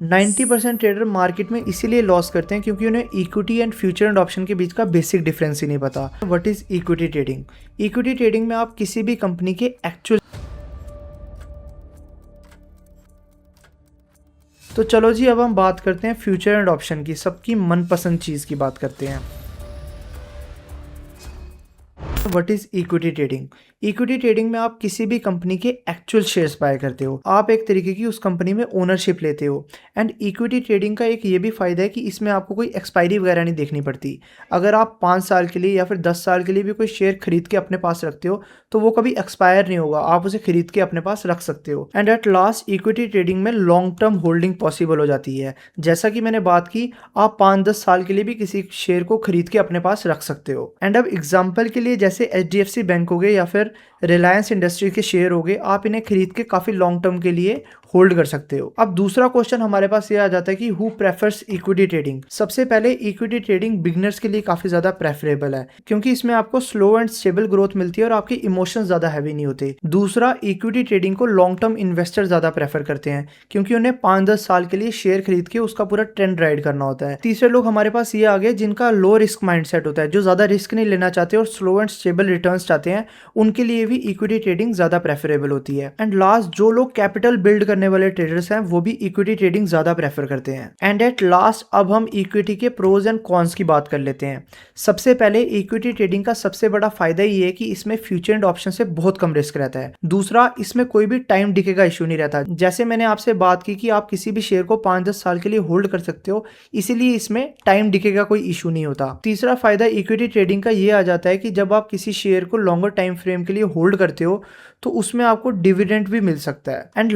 90% trader market में इसीलिए loss करते हैं क्योंकि उन्हें equity and future and option के बीच का बेसिक डिफरेंस ही नहीं पता। What is equity trading? Equity trading में आप किसी भी कंपनी के एक्चुअल तो चलो जी, अब हम बात करते हैं फ्यूचर एंड ऑप्शन की, सबकी मनपसंद चीज़ की बात करते हैं। What is equity trading? Equity trading में आप किसी भी कंपनी के एक्चुअल शेयर्स बाय करते हो, आप एक तरीके की उस कंपनी में ओनरशिप लेते हो। एंड इक्विटी ट्रेडिंग का एक ये भी फायदा है कि इसमें आपको कोई एक्सपायरी वगैरह नहीं देखनी पड़ती। अगर आप 5 साल के लिए या फिर 10 साल के लिए भी कोई शेयर खरीद के अपने पास रखते हो तो वो कभी एक्सपायर नहीं होगा, आप उसे खरीद के अपने पास रख सकते हो। And at last equity trading में लॉन्ग टर्म होल्डिंग पॉसिबल हो जाती है। जैसा कि मैंने बात की, आप 5-10 साल के लिए भी किसी शेयर को खरीद के अपने पास रख सकते हो। एंड अब एग्जाम्पल के लिए जैसे HDFC बैंक हो गए या फिर रिलायंस इंडस्ट्री के शेयर हो गए, आप इन्हें खरीद के काफ़ी लॉन्ग टर्म के लिए होल्ड कर सकते हो। अब दूसरा क्वेश्चन हमारे पास ये आ जाता है कि हु प्रेफर्स इक्विटी ट्रेडिंग? सबसे पहले इक्विटी ट्रेडिंग बिगनर्स के लिए काफ़ी ज़्यादा प्रेफरेबल है क्योंकि इसमें आपको स्लो एंड स्टेबल ग्रोथ मिलती है और आपके इमोशंस ज़्यादा हैवी नहीं होते। दूसरा, इक्विटी ट्रेडिंग को लॉन्ग टर्म इन्वेस्टर ज़्यादा प्रेफर करते हैं क्योंकि उन्हें 5-10 साल के लिए शेयर खरीद के उसका पूरा ट्रेंड राइड करना होता है। तीसरे लोग हमारे पास ये आ गए जिनका लो रिस्क माइंडसेट होता है, जो ज़्यादा रिस्क नहीं लेना चाहते और स्लो एंड स्टेबल रिटर्न्स चाहते हैं, उनके लिए भी इक्विटी ट्रेडिंग ज़्यादा प्रेफरेबल होती है। एंड लास्ट, जो लोग कैपिटल बिल्ड करने वाले ट्रेडर्स हैं वो भी इक्विटी ट्रेडिंग ज़्यादा प्रेफर करते हैं। एंड एट लास्ट, अब हम इक्विटी के प्रोज एंड कॉन्स की बात कर लेते हैं। सबसे पहले, इक्विटी ट्रेडिंग का सबसे बड़ा फायदा ये है कि इसमें फ्यूचर एंड ऑप्शन से बहुत कम रिस्क रहता है। दूसरा, इसमें कोई भी टाइम डिके का इशू नहीं रहता। जैसे मैंने आपसे बात की कि आप किसी भी शेयर को 5-10 साल के लिए होल्ड कर सकते हो, इसीलिए इसमें टाइम डिके का कोई इशू नहीं होता। तीसरा फायदा इक्विटी ट्रेडिंग का ये आ जाता है कि जब आप किसी शेयर को लॉन्गर टाइम फ्रेम के लिए होल्ड करते हो तो उसमें आपको डिविडेंड भी मिल सकता है। एंड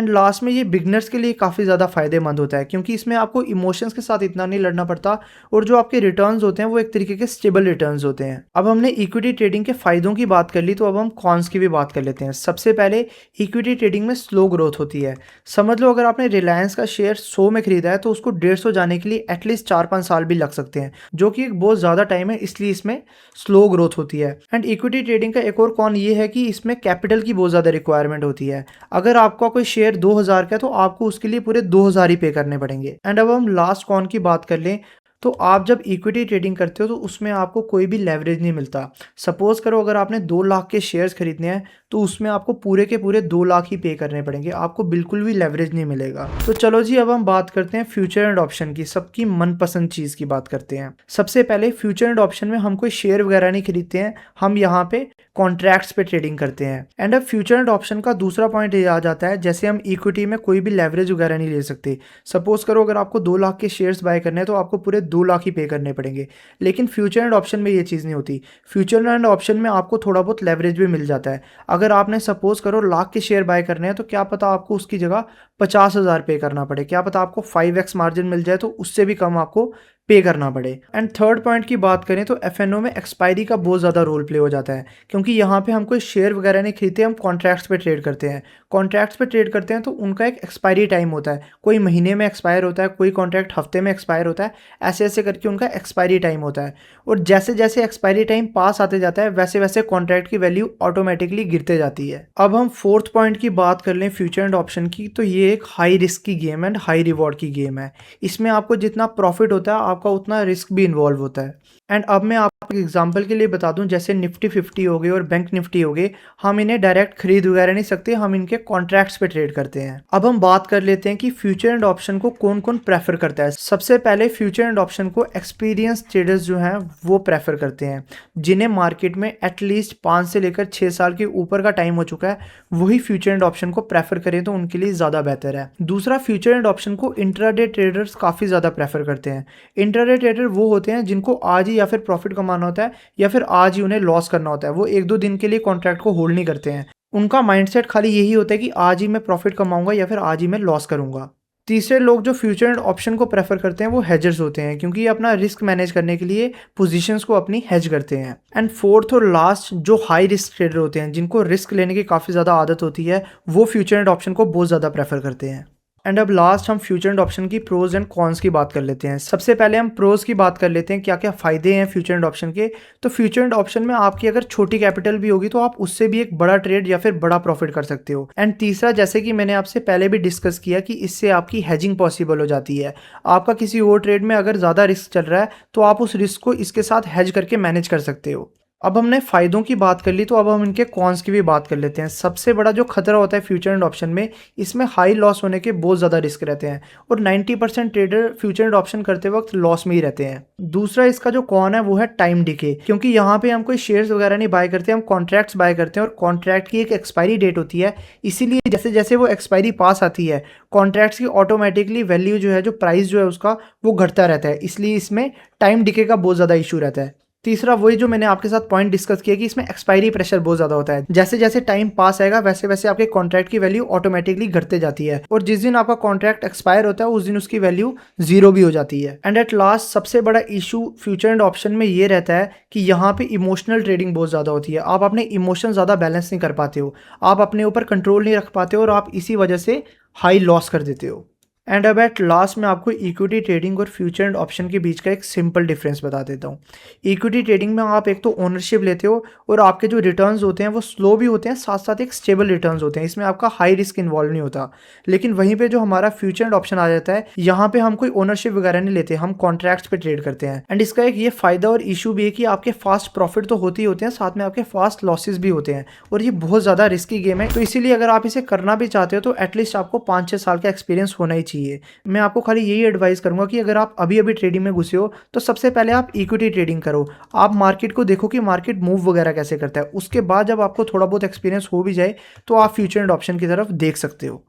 लास्ट में ये बिगनर्स के लिए काफ़ी ज़्यादा फायदेमंद होता है क्योंकि इसमें आपको इमोशंस के साथ इतना नहीं लड़ना पड़ता और जो आपके रिटर्न्स होते हैं वो एक तरीके के स्टेबल रिटर्न्स होते हैं। अब हमने इक्विटी ट्रेडिंग के फायदों की बात कर ली, तो अब हम कॉन्स की भी बात कर लेते हैं। सबसे पहले, इक्विटी ट्रेडिंग में स्लो ग्रोथ होती है। समझ लो अगर आपने रिलायंस का शेयर 100 में खरीदा है तो उसको 150 जाने के लिए एटलीस्ट 4-5 साल भी लग सकते हैं, जो कि एक बहुत ज़्यादा टाइम है, इसलिए इसमें स्लो ग्रोथ होती है। एंड इक्विटी ट्रेडिंग का एक और कॉन ये है कि इसमें कैपिटल की बहुत ज़्यादा रिक्वायरमेंट होती है। अगर आपका कोई शेयर 2000 का है तो आपको उसके लिए पूरे 2000 ही पे करने पड़ेंगे। एंड अब हम लास्ट कॉन की बात कर लें, तो आप जब इक्विटी ट्रेडिंग करते हो तो उसमें आपको कोई भी लेवरेज नहीं मिलता। सपोज करो अगर आपने 2 लाख के शेयर्स खरीदने हैं तो उसमें आपको पूरे के पूरे 2 लाख ही पे करने पड़ेंगे, आपको बिल्कुल भी लेवरेज नहीं मिलेगा। तो चलो जी, अब हम बात करते हैं फ्यूचर एंड ऑप्शन की, सबकी मनपसंद चीज़ की बात करते हैं। सबसे पहले, फ्यूचर एंड ऑप्शन में हम कोई शेयर वगैरह नहीं खरीदते हैं, हम यहाँ पे कॉन्ट्रैक्ट्स पे ट्रेडिंग करते हैं। एंड अब फ्यूचर एंड ऑप्शन का दूसरा पॉइंट ये आ जाता है, जैसे हम इक्विटी में कोई भी लेवरेज वगैरह नहीं ले सकते। सपोज करो अगर आपको 2 लाख के शेयर्स बाय करने हैं तो आपको पूरे 2 लाख ही पे करने पड़ेंगे, लेकिन फ्यूचर एंड ऑप्शन में ये चीज़ नहीं होती। फ्यूचर एंड ऑप्शन में आपको थोड़ा बहुत लेवरेज भी मिल जाता है। अगर आपने सपोज करो लाख के शेयर बाय करने हैं तो क्या पता आपको उसकी जगह 50,000 पे करना पड़े, क्या पता आपको 5x मार्जिन मिल जाए तो उससे भी कम आपको पे करना पड़े। एंड थर्ड पॉइंट की बात करें तो एफएनओ में एक्सपायरी का बहुत ज़्यादा रोल प्ले हो जाता है क्योंकि यहाँ पे हम कोई शेयर वगैरह नहीं खरीदते, हम कॉन्ट्रैक्ट्स पे ट्रेड करते हैं। कॉन्ट्रैक्ट्स पे ट्रेड करते हैं तो उनका एक एक्सपायरी टाइम होता है, कोई महीने में एक्सपायर होता है, कोई कॉन्ट्रैक्ट हफ्ते में एक्सपायर होता है, ऐसे ऐसे करके उनका एक्सपायरी टाइम होता है। और जैसे जैसे एक्सपायरी टाइम पास आते जाता है वैसे वैसे कॉन्ट्रैक्ट की वैल्यू ऑटोमेटिकली गिरते जाती है। अब हम फोर्थ पॉइंट की बात कर लें फ्यूचर एंड ऑप्शन की, तो ये एक हाई रिस्क की गेम एंड हाई रिवॉर्ड की गेम है। इसमें आपको जितना प्रॉफिट होता है आपका उतना रिस्क भी इन्वॉल्व होता है। एंड अब मैं आपको एग्जांपल के लिए बता दूं, जैसे निफ्टी 50 हो गए और बैंक निफ्टी हो गए, हम इन्हें डायरेक्ट खरीद वगैरह नहीं सकते, हम इनके कॉन्ट्रैक्ट्स पे ट्रेड करते हैं। अब हम बात कर लेते हैं कि फ्यूचर एंड ऑप्शन को कौन कौन प्रेफर करता है। सबसे पहले, फ्यूचर एंड ऑप्शन को एक्सपीरियंस ट्रेडर्स जो हैं वो प्रेफर करते हैं, जिन्हें मार्केट में एटलीस्ट 5 से लेकर 6 साल के ऊपर का टाइम हो चुका है, वही फ्यूचर एंड ऑप्शन को प्रेफर करें तो उनके लिए ज़्यादा बेहतर है। दूसरा, फ्यूचर एंड ऑप्शन को इंट्राडे ट्रेडर्स काफ़ी ज़्यादा प्रेफर करते हैं। इंट्राडे ट्रेडर वो होते हैं जिनको आज ही या फिर प्रॉफिट कमाना होता है या फिर आज ही उन्हें लॉस करना होता है। वो 1-2 दिन के लिए कॉन्ट्रैक्ट को होल्ड नहीं करते हैं, उनका माइंडसेट खाली यही होता है कि आज ही मैं प्रॉफिट कमाऊंगा या फिर आज ही मैं लॉस करूंगा। तीसरे लोग जो फ्यूचर एंड ऑप्शन को प्रेफर करते हैं वो हेजर्स होते हैं क्योंकि ये अपना रिस्क मैनेज करने के लिए पोजीशंस को अपनी हेज करते हैं। एंड फोर्थ और लास्ट, जो हाई रिस्क ट्रेडर होते हैं जिनको रिस्क लेने की काफ़ी ज़्यादा आदत होती है, वो फ्यूचर एंड ऑप्शन को बहुत ज़्यादा प्रेफर करते हैं। एंड अब लास्ट हम फ्यूचर एंड ऑप्शन की प्रोज एंड कॉन्स की बात कर लेते हैं। सबसे पहले हम प्रोज की बात कर लेते हैं, क्या क्या फायदे हैं फ्यूचर एंड ऑप्शन के। तो फ्यूचर एंड ऑप्शन में आपकी अगर छोटी कैपिटल भी होगी तो आप उससे भी एक बड़ा ट्रेड या फिर बड़ा प्रॉफिट कर सकते हो। एंड तीसरा, जैसे कि मैंने आपसे पहले भी डिस्कस किया कि इससे आपकी हेजिंग पॉसिबल हो जाती है। आपका किसी और ट्रेड में अगर ज़्यादा रिस्क चल रहा है तो आप उस रिस्क को इसके साथ हेज करके मैनेज कर सकते हो। अब हमने फ़ायदों की बात कर ली, तो अब हम इनके कॉन्स की भी बात कर लेते हैं। सबसे बड़ा जो खतरा होता है फ्यूचर एंड ऑप्शन में, इसमें हाई लॉस होने के बहुत ज़्यादा रिस्क रहते हैं और 90% ट्रेडर फ्यूचर एंड ऑप्शन करते वक्त लॉस में ही रहते हैं। दूसरा इसका जो कॉन है वो है टाइम डिके, क्योंकि यहाँ पे हम कोई शेयर्स वगैरह नहीं बाय करते, हम कॉन्ट्रैक्ट्स बाय करते हैं और कॉन्ट्रैक्ट की एक एक्सपायरी डेट होती है। इसीलिए जैसे जैसे वो एक्सपायरी पास आती है, कॉन्ट्रैक्ट्स की ऑटोमेटिकली वैल्यू जो है, जो प्राइस जो है उसका, वो घटता रहता है। इसलिए इसमें टाइम डिके का बहुत ज़्यादा इशू रहता है। तीसरा, वही जो मैंने आपके साथ पॉइंट डिस्कस किया कि इसमें एक्सपायरी प्रेशर बहुत ज़्यादा होता है। जैसे जैसे टाइम पास आएगा वैसे वैसे आपके कॉन्ट्रैक्ट की वैल्यू ऑटोमेटिकली घटते जाती है और जिस दिन आपका कॉन्ट्रैक्ट एक्सपायर होता है उस दिन उसकी वैल्यू जीरो भी हो जाती है। एंड एट लास्ट, सबसे बड़ा इशू फ्यूचर एंड ऑप्शन में ये रहता है कि यहाँ पे इमोशनल ट्रेडिंग बहुत ज़्यादा होती है। आप अपने इमोशन ज़्यादा बैलेंस नहीं कर पाते हो, आप अपने ऊपर कंट्रोल नहीं रख पाते हो और आप इसी वजह से हाई लॉस कर देते हो। एंड अब एट लास्ट मैं आपको इक्विटी ट्रेडिंग और फ्यूचर एंड ऑप्शन के बीच का एक सिंपल डिफरेंस बता देता हूँ। इक्विटी ट्रेडिंग में आप एक तो ओनरशिप लेते हो और आपके जो रिटर्न्स होते हैं वो स्लो भी होते हैं, साथ साथ एक स्टेबल रिटर्न्स होते हैं। इसमें आपका हाई रिस्क इन्वॉल्व नहीं होता। लेकिन वहीं पे जो हमारा फ्यूचर एंड ऑप्शन आ जाता है, यहाँ पे हम कोई ओनरशिप वगैरह नहीं लेते, हम कॉन्ट्रैक्ट्स पे ट्रेड करते हैं। एंड इसका एक ये फायदा और इशू भी है कि आपके फास्ट प्रॉफिट तो होते ही होते हैं, साथ में आपके फास्ट लॉसेस भी होते हैं और ये बहुत ज़्यादा रिस्की गेम है। तो इसीलिए अगर आप इसे करना भी चाहते हो तो एटलीस्ट आपको 5-6 साल का एक्सपीरियंस होना ही चाहिए। मैं आपको खाली यही एडवाइस करूंगा कि अगर आप अभी अभी ट्रेडिंग में घुसे हो तो सबसे पहले आप इक्विटी ट्रेडिंग करो। आप मार्केट को देखो कि मार्केट मूव वगैरह कैसे करता है। उसके बाद जब आपको थोड़ा बहुत एक्सपीरियंस हो भी जाए तो आप फ्यूचर एंड ऑप्शन की तरफ देख सकते हो।